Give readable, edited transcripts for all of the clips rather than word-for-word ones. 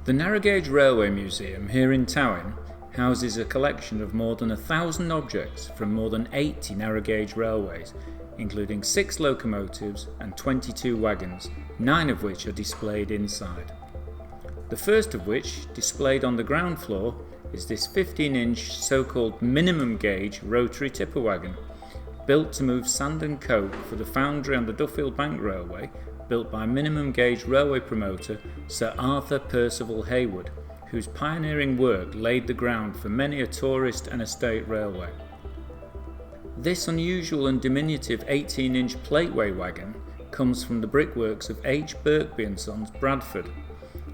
The Narrow Gauge Railway Museum here in Towyn houses a collection of more than 1,000 objects from more than 80 narrow gauge railways, including 6 locomotives and 22 wagons, 9 of which are displayed inside. The first of which, displayed on the ground floor, is this 15-inch so-called minimum gauge rotary tipper wagon, built to move sand and coke for the foundry on the Duffield Bank Railway, built by minimum gauge railway promoter Sir Arthur Percival Hayward, whose pioneering work laid the ground for many a tourist and estate railway. This unusual and diminutive 18-inch Plateway Wagon comes from the brickworks of H. Birkby & Sons, Bradford.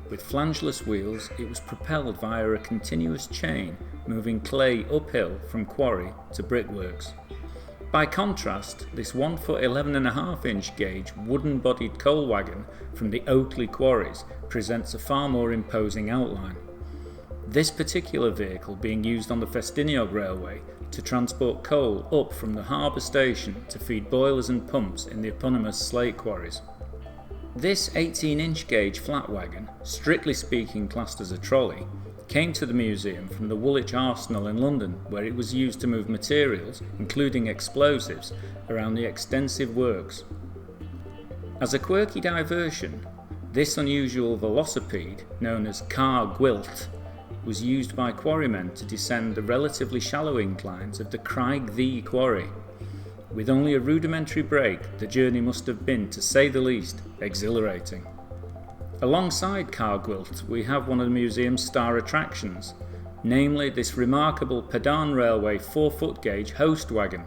With flangeless wheels, it was propelled via a continuous chain moving clay uphill from quarry to brickworks. By contrast, this 1 foot 11.5 inch gauge wooden-bodied coal wagon from the Oakley quarries presents a far more imposing outline. This particular vehicle being used on the Festiniog Railway to transport coal up from the harbour station to feed boilers and pumps in the eponymous slate quarries. This 18-inch gauge flat wagon, strictly speaking classed as a trolley, came to the museum from the Woolwich Arsenal in London, where it was used to move materials, including explosives, around the extensive works. As a quirky diversion, this unusual velocipede, known as car gwilt, was used by quarrymen to descend the relatively shallow inclines of the Craigthea quarry. With only a rudimentary brake, the journey must have been, to say the least, exhilarating. Alongside Cargwilt, we have one of the museum's star attractions, namely this remarkable Padan Railway 4-foot gauge host wagon,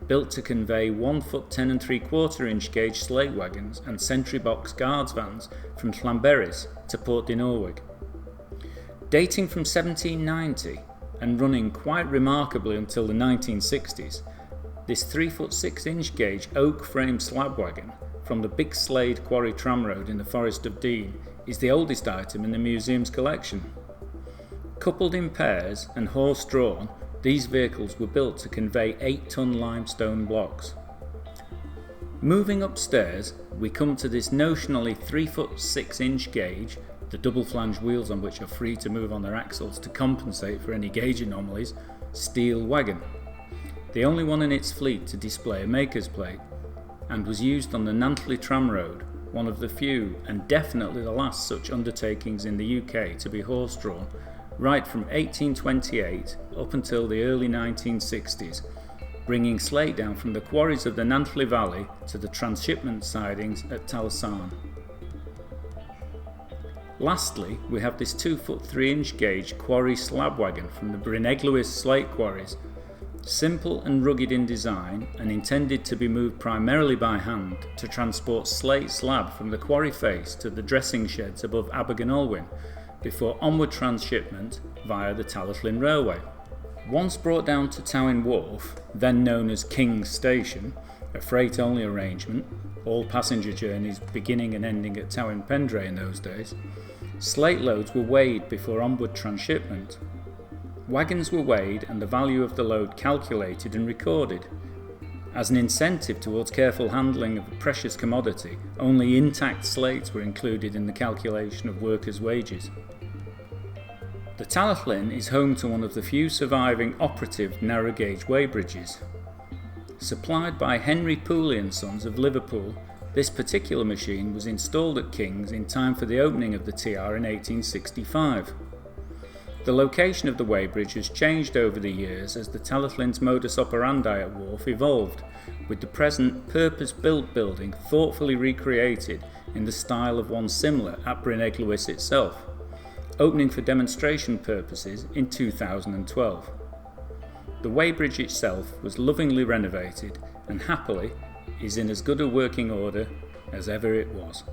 built to convey 1 foot 10 3/4 inch gauge slate wagons and sentry box guards vans from Llanberis to Port de Norwich. Dating from 1790 and running quite remarkably until the 1960s, this 3 foot 6 inch gauge oak frame slab wagon from the Big Slade Quarry Tramroad in the Forest of Dean is the oldest item in the museum's collection. Coupled in pairs and horse-drawn, these vehicles were built to convey 8-ton limestone blocks. Moving upstairs, we come to this notionally 3 foot 6 inch gauge, the double flange wheels on which are free to move on their axles to compensate for any gauge anomalies, steel wagon. The only one in its fleet to display a maker's plate, and was used on the Nantley Tramroad, one of the few and definitely the last such undertakings in the UK to be horse-drawn, right from 1828 up until the early 1960s, bringing slate down from the quarries of the Nantley Valley to the transshipment sidings at Talsarn. Lastly, we have this 2 foot 3 inch gauge quarry slab wagon from the Bryn Eglwys slate quarries. Simple and rugged in design and intended to be moved primarily by hand to transport slate slab from the quarry face to the dressing sheds above Abergynolwyn before onward transshipment via the Talyllyn Railway. Once brought down to Towyn Wharf, then known as King's Station, a freight-only arrangement, all passenger journeys beginning and ending at Towyn Pendray in those days, slate loads were weighed before onward transshipment. Wagons were weighed and the value of the load calculated and recorded. As an incentive towards careful handling of a precious commodity, only intact slates were included in the calculation of workers' wages. The Talyllyn is home to one of the few surviving operative narrow gauge weighbridges. Supplied by Henry Pooley & Sons of Liverpool, this particular machine was installed at King's in time for the opening of the TR in 1865. The location of the weighbridge has changed over the years as the Talyllyn's modus operandi at Wharf evolved, with the present purpose-built building thoughtfully recreated in the style of one similar at Bryn Eglwys itself, opening for demonstration purposes in 2012. The weighbridge itself was lovingly renovated and happily is in as good a working order as ever it was.